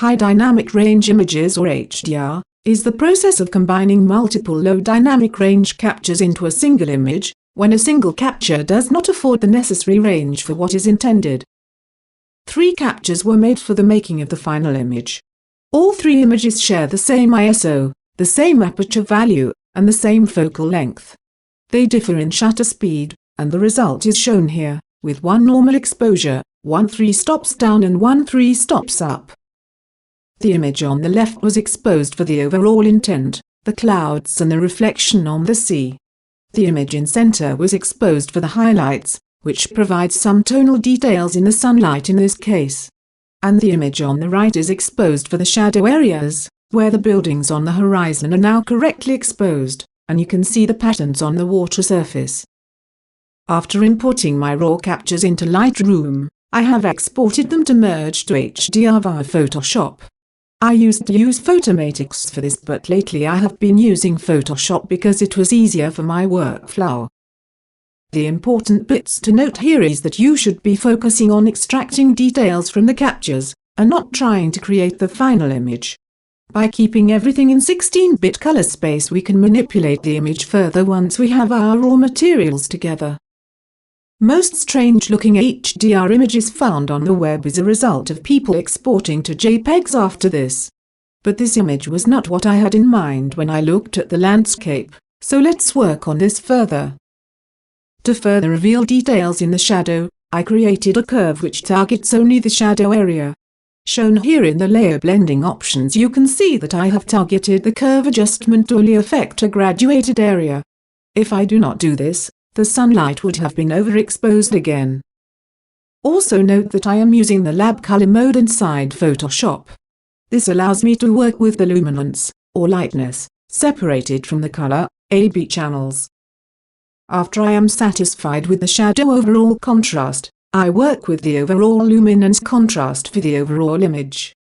High dynamic range images, or HDR, is the process of combining multiple low dynamic range captures into a single image, when a single capture does not afford the necessary range for what is intended. 3 captures were made for the making of the final image. All 3 images share the same ISO, the same aperture value, and the same focal length. They differ in shutter speed, and the result is shown here, with 1 normal exposure, 1 3 stops down and 1 3 stops up. The image on the left was exposed for the overall intent, the clouds and the reflection on the sea. The image in center was exposed for the highlights, which provides some tonal details in the sunlight in this case. And the image on the right is exposed for the shadow areas, where the buildings on the horizon are now correctly exposed, and you can see the patterns on the water surface. After importing my raw captures into Lightroom, I have exported them to merge to HDR via Photoshop. I used to use Photomatix for this, but lately I have been using Photoshop because it was easier for my workflow. The important bits to note here is that you should be focusing on extracting details from the captures, and not trying to create the final image. By keeping everything in 16-bit color space, we can manipulate the image further once we have our raw materials together. Most strange-looking HDR images found on the web is a result of people exporting to JPEGs after this. But this image was not what I had in mind when I looked at the landscape, so let's work on this further. To further reveal details in the shadow, I created a curve which targets only the shadow area. Shown here in the layer blending options, you can see that I have targeted the curve adjustment to only affect a graduated area. If I do not do this, the sunlight would have been overexposed again. Also note that I am using the lab color mode inside Photoshop. This allows me to work with the luminance, or lightness, separated from the color, AB channels. After I am satisfied with the shadow overall contrast, I work with the overall luminance contrast for the overall image.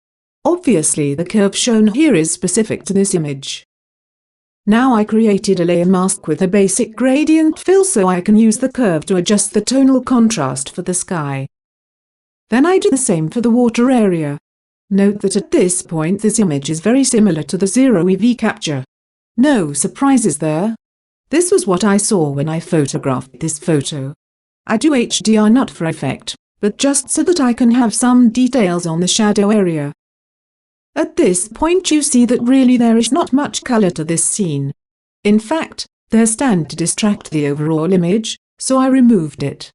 Obviously, the curve shown here is specific to this image. Now I created a layer mask with a basic gradient fill so I can use the curve to adjust the tonal contrast for the sky. Then I do the same for the water area. Note that at this point this image is very similar to the 0 EV capture. No surprises there. This was what I saw when I photographed this photo. I do HDR not for effect, but just so that I can have some details on the shadow area. At this point you see that really there is not much color to this scene. In fact, there's stand to distract the overall image, so I removed it.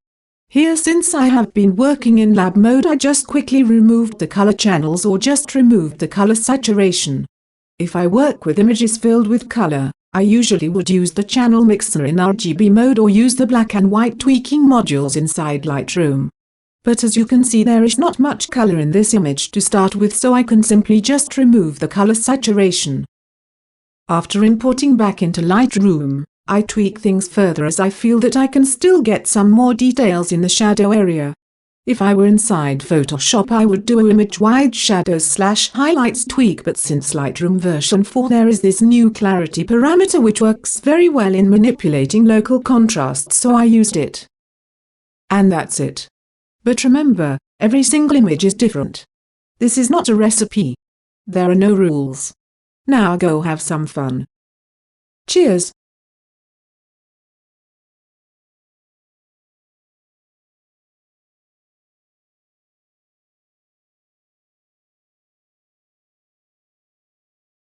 Here, since I have been working in lab mode, I just quickly removed the color channels or just removed the color saturation. If I work with images filled with color, I usually would use the channel mixer in RGB mode or use the black and white tweaking modules inside Lightroom. But as you can see, there is not much color in this image to start with, so I can simply just remove the color saturation. After importing back into Lightroom, I tweak things further as I feel that I can still get some more details in the shadow area. If I were inside Photoshop, I would do a image wide shadows/highlights tweak, but since Lightroom version 4 there is this new clarity parameter which works very well in manipulating local contrast, so I used it. And that's it. But remember, every single image is different. This is not a recipe. There are no rules. Now go have some fun. Cheers!